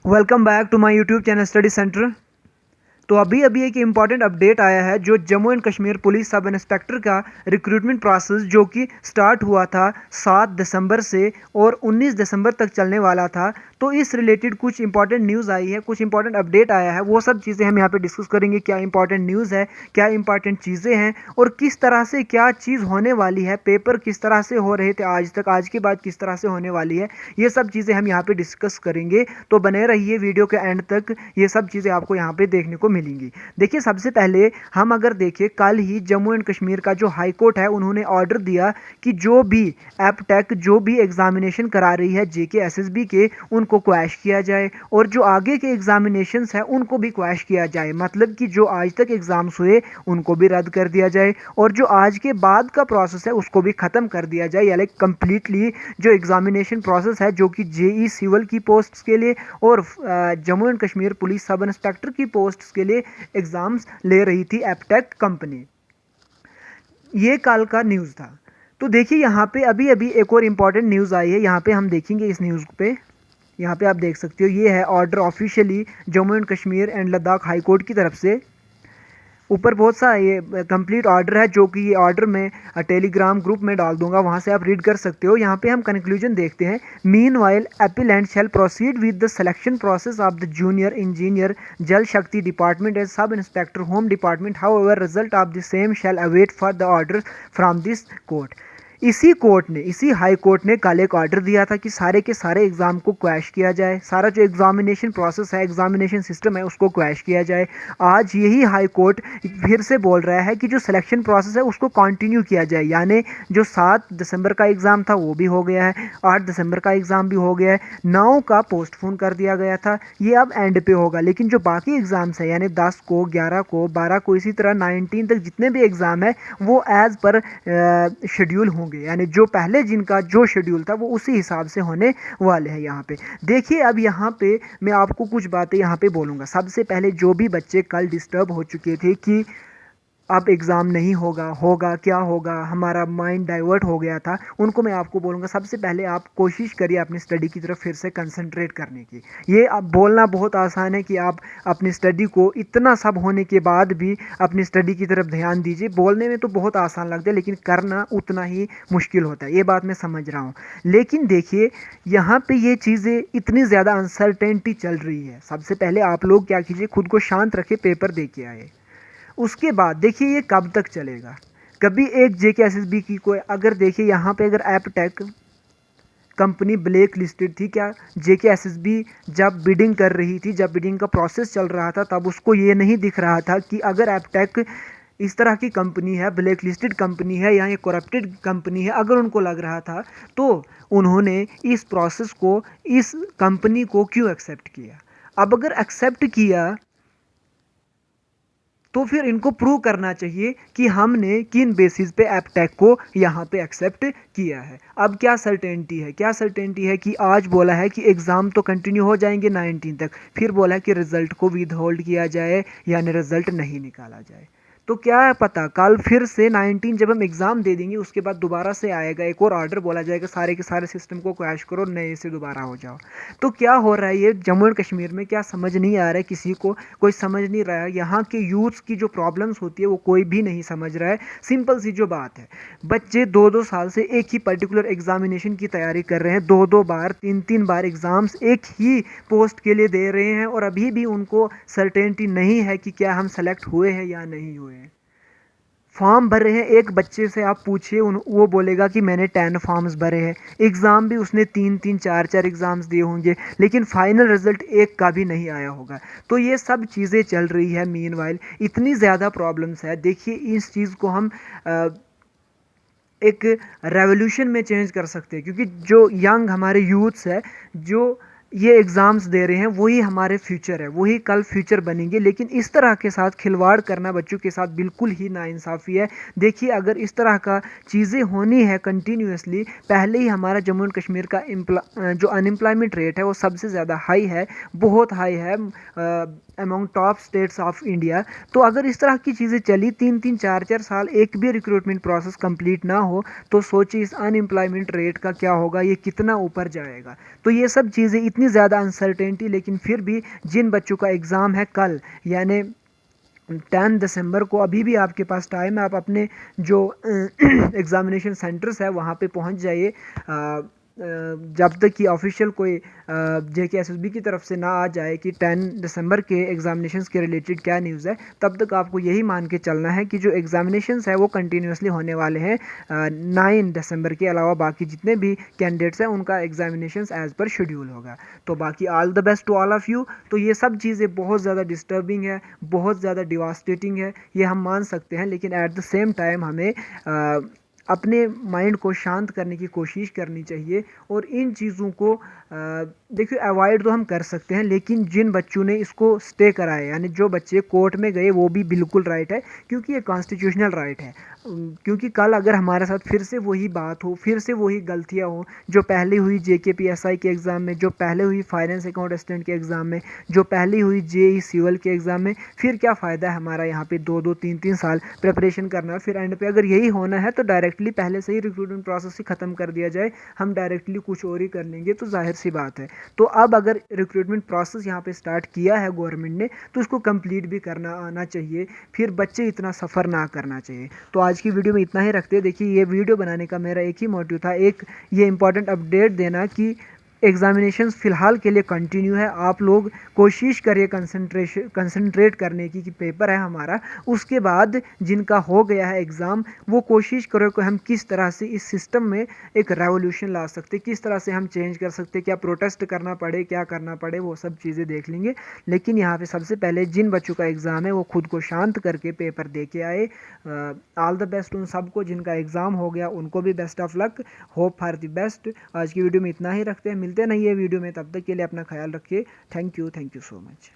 Welcome back to my YouTube channel study centre. तो अभी अभी एक इम्पॉर्टेंट अपडेट आया है जो Jammu and Kashmir police sub inspector का रिक्रूटमेंट प्रोसेस जो कि स्टार्ट हुआ था 7 दिसंबर से और 19 दिसंबर तक चलने वाला था। तो इस रिलेटेड कुछ इंपॉर्टेंट न्यूज़ आई है, कुछ इंपॉर्टेंट अपडेट आया है, वो सब चीज़ें हम यहाँ पे डिस्कस करेंगे। क्या इंपॉर्टेंट न्यूज़ है, क्या इंपॉर्टेंट चीज़ें हैं और किस तरह से क्या चीज़ होने वाली है, पेपर किस तरह से हो रहे थे आज तक, आज के बाद किस तरह से होने वाली है, ये सब चीज़ें हम यहाँ पे डिस्कस करेंगे। तो बने रहिए वीडियो के एंड तक, ये सब चीज़ें आपको यहाँ पे देखने को मिलेंगी। देखिए, सबसे पहले हम अगर देखें, कल ही जम्मू एंड कश्मीर का जो हाई कोर्ट है उन्होंने ऑर्डर दिया कि जो भी एपटेक जो भी एग्जामिनेशन करा रही है जेके एसएसबी के, उनको क्वैश किया जाए और जो आगे के एग्जामिनेशंस है उनको भी क्वैश किया जाए। मतलब कि जो आज तक एग्जाम्स हुए उनको भी रद्द कर दिया जाए और जो आज के बाद का प्रोसेस है उसको भी ख़त्म कर दिया जाए। यानी कंप्लीटली जो एग्जामिनेशन प्रोसेस है जो कि जेई सिविल की पोस्ट्स के लिए और Jammu and Kashmir police sub inspector की पोस्ट्स के लिए एग्जाम्स ले रही थी एपटेक कंपनी। ये कल का न्यूज़ था। तो देखिए, यहाँ पे अभी अभी एक और इम्पॉर्टेंट न्यूज़ आई है, यहाँ पे हम देखेंगे इस न्यूज़ पे। यहाँ पे आप देख सकते हो, ये है order officially Jammu and Kashmir and Ladakh high court की तरफ से। ऊपर बहुत सा ये कंप्लीट ऑर्डर है जो कि ये ऑर्डर मैं टेलीग्राम ग्रुप में डाल दूंगा, वहाँ से आप रीड कर सकते हो। यहाँ पे हम कंक्लूजन देखते हैं। Meanwhile appellant shall proceed with the selection process of the junior engineer Jal Shakti department as sub inspector home department, however result of the same shall await for the order from this court. इसी high court ने कल एक order दिया था कि सारे के सारे एग्ज़ाम को क्वैश किया जाए, सारा जो एग्जामिनेशन प्रोसेस है, एग्जामिनेशन सिस्टम है, उसको क्वैश किया जाए। आज यही हाई कोर्ट फिर से बोल रहा है कि जो सिलेक्शन प्रोसेस है उसको कंटिन्यू किया जाए। यानी जो 7 दिसंबर का एग्ज़ाम था वो भी हो गया है, 8 दिसंबर का एग्ज़ाम भी हो गया है, 9 का पोस्टपोन कर दिया गया था, ये अब एंड पे होगा। लेकिन जो बाकी एग्ज़ाम्स है यानी 10 को, 11 को, 12 को, इसी तरह 19 तक जितने भी एग्ज़ाम है वो एज़ पर शेड्यूल होंगे। यानी जो पहले जिनका जो शेड्यूल था वो उसी हिसाब से होने वाले हैं। यहाँ पे देखिए, अब यहाँ पे मैं आपको कुछ बातें यहाँ पे बोलूँगा। सबसे पहले जो भी बच्चे कल डिस्टर्ब हो चुके थे कि अब एग्ज़ाम नहीं होगा, होगा क्या होगा, हमारा माइंड डाइवर्ट हो गया था, उनको मैं आपको बोलूँगा सबसे पहले आप कोशिश करिए अपनी स्टडी की तरफ फिर से कंसंट्रेट करने की। ये अब बोलना बहुत आसान है कि आप अपनी स्टडी को इतना सब होने के बाद भी अपनी स्टडी की तरफ ध्यान दीजिए। बोलने में तो बहुत आसान लगता है लेकिन करना उतना ही मुश्किल होता है, ये बात मैं समझ रहा हूँ। लेकिन देखिए, यहाँ पे ये चीज़ें इतनी ज़्यादा अनसर्टेनिटी चल रही है। सबसे पहले आप लोग क्या कीजिए, खुद को शांत रखें, पेपर दे के आए। उसके बाद देखिए ये कब तक चलेगा। कभी एक जेके एसएसबी की कोई अगर देखिए, यहाँ पे अगर एपटेक कंपनी ब्लैक लिस्टेड थी, क्या जेके एसएसबी जब बिडिंग कर रही थी, जब बिडिंग का प्रोसेस चल रहा था, तब उसको ये नहीं दिख रहा था कि अगर एपटेक इस तरह की कंपनी है, ब्लैक लिस्टेड कंपनी है या ये करप्टेड कंपनी है, अगर उनको लग रहा था तो उन्होंने इस प्रोसेस को, इस कंपनी को क्यों एक्सेप्ट किया। अब अगर एक्सेप्ट किया तो फिर इनको प्रूव करना चाहिए कि हमने किन बेसिस पे एपटेक को यहाँ पे एक्सेप्ट किया है। अब क्या सर्टेनिटी है कि आज बोला है कि एग्ज़ाम तो कंटिन्यू हो जाएंगे 19 तक, फिर बोला है कि रिज़ल्ट को विद होल्ड किया जाए यानी रिज़ल्ट नहीं निकाला जाए। तो क्या है पता, कल फिर से 19 जब हम एग्ज़ाम दे देंगे उसके बाद दोबारा से आएगा एक और ऑर्डर, बोला जाएगा सारे के सारे सिस्टम को क्रैश करो, नए से दोबारा हो जाओ। तो क्या हो रहा है ये जम्मू एंड कश्मीर में, क्या समझ नहीं आ रहा है किसी को, कोई समझ नहीं रहा है। यहाँ के यूथ्स की जो प्रॉब्लम्स होती है वो कोई भी नहीं समझ रहा है। सिंपल सी जो बात है, बच्चे 2-2 साल से एक ही पर्टिकुलर एग्जामिनेशन की तैयारी कर रहे हैं, 2-2 बार 3-3 बार एग्ज़ाम्स एक ही पोस्ट के लिए दे रहे हैं और अभी भी उनको सर्टेनिटी नहीं है कि क्या हम सेलेक्ट हुए हैं या नहीं हुए हैं। फॉर्म भर रहे हैं, एक बच्चे से आप पूछिए वो बोलेगा कि मैंने 10 फॉर्म्स भरे हैं। एग्ज़ाम भी उसने 3-3 4-4 एग्ज़ाम्स दिए होंगे लेकिन फाइनल रिजल्ट एक का भी नहीं आया होगा। तो ये सब चीज़ें चल रही है। मीनवाइल इतनी ज़्यादा प्रॉब्लम्स है। देखिए, इस चीज़ को हम एक रेवोल्यूशन में चेंज कर सकते हैं क्योंकि जो यंग हमारे यूथ्स है जो ये एग्ज़ाम्स दे रहे हैं वही हमारे फ्यूचर है, वही कल फ्यूचर बनेंगे। लेकिन इस तरह के साथ खिलवाड़ करना बच्चों के साथ बिल्कुल ही नाइंसाफ़ी है। देखिए, अगर इस तरह का चीज़ें होनी है कंटिन्यूसली, पहले ही हमारा जम्मू एंड कश्मीर का जो अनएम्प्लॉयमेंट रेट है वो सबसे ज़्यादा हाई है, बहुत हाई है। Among top states of India. तो अगर इस तरह की चीज़ें चली 3-3 4-4 साल एक भी रिक्रूटमेंट प्रोसेस कंप्लीट ना हो, तो सोचिए इस अनएम्प्लॉयमेंट रेट का क्या होगा, ये कितना ऊपर जाएगा। तो ये सब चीज़ें इतनी ज़्यादा अनसर्टेनिटी, लेकिन फिर भी जिन बच्चों का एग्ज़ाम है कल, यानी 10 दिसंबर को, अभी भी आपके पास टाइम है। आप अपने जो एग्ज़ामिनेशन सेंटर्स है वहाँ पे पहुँच जाइए। जब तक कि ऑफिशियल कोई JKSSB की तरफ से ना आ जाए कि 10 दिसंबर के एग्ज़ामिनेशंस के रिलेटेड क्या न्यूज़ है, तब तक आपको यही मान के चलना है कि जो एग्ज़ामिनेशंस है वो कंटिन्यूसली होने वाले हैं। 9 दिसंबर के अलावा बाकी जितने भी कैंडिडेट्स हैं उनका एग्ज़ामिनेशंस एज़ पर शेड्यूल होगा। तो बाकी all the best to all of you. तो ये सब चीज़ें बहुत ज़्यादा डिस्टर्बिंग है, बहुत ज़्यादा डिवास्टेटिंग है, ये हम मान सकते हैं, लेकिन एट द सेम टाइम हमें अपने माइंड को शांत करने की कोशिश करनी चाहिए। और इन चीज़ों को देखिए अवॉइड तो हम कर सकते हैं, लेकिन जिन बच्चों ने इसको स्टे कराया, यानी जो बच्चे कोर्ट में गए, वो भी बिल्कुल राइट है, क्योंकि ये कॉन्स्टिट्यूशनल राइट है। क्योंकि कल अगर हमारे साथ फिर से वही बात हो, फिर से वही गलतियां हो जो पहले हुई JKPSI के एग्ज़ाम में, जो पहले हुई फाइनेंस अकाउंट असिस्टेंट के एग्ज़ाम में, जो पहले हुई JEE सिविल के एग्ज़ाम में, फिर क्या फ़ायदा है हमारा यहाँ पे 2-2 3-3 साल प्रिपरेशन करना। फिर एंड पे अगर यही होना है तो डायरेक्टली पहले से ही रिक्रूटमेंट प्रोसेस ही ख़त्म कर दिया जाए, हम डायरेक्टली कुछ और ही कर लेंगे, तो जाहिर सी बात है। तो अब अगर रिक्रूटमेंट प्रोसेस यहाँ पे स्टार्ट किया है गवर्नमेंट ने, तो उसको कंप्लीट भी करना आना चाहिए, फिर बच्चे इतना सफ़र ना करना चाहिए। तो आज की वीडियो में इतना ही रखते हैं। देखिए ये वीडियो बनाने का मेरा एक ही मोटिव था, एक ये इंपॉर्टेंट अपडेट देना कि एग्ज़ामिनेशंस फ़िलहाल के लिए कंटिन्यू है। आप लोग कोशिश करिए कंसंट्रेट करने की कि पेपर है हमारा, उसके बाद जिनका हो गया है एग्ज़ाम, वो कोशिश करो कि हम किस तरह से इस सिस्टम में एक रेवोल्यूशन ला सकते, किस तरह से हम चेंज कर सकते, क्या प्रोटेस्ट करना पड़े, क्या करना पड़े, वो सब चीज़ें देख लेंगे। लेकिन यहाँ पे सबसे पहले जिन बच्चों का एग्ज़ाम है वो खुद को शांत करके पेपर दे के आए। ऑल द बेस्ट उन सबको जिनका एग्ज़ाम हो गया, उनको भी best of luck, hope for the best. आज की वीडियो में इतना ही रखते हैं, मिलते नहीं है वीडियो में, तब तक के लिए अपना ख्याल रखिए। Thank you so much.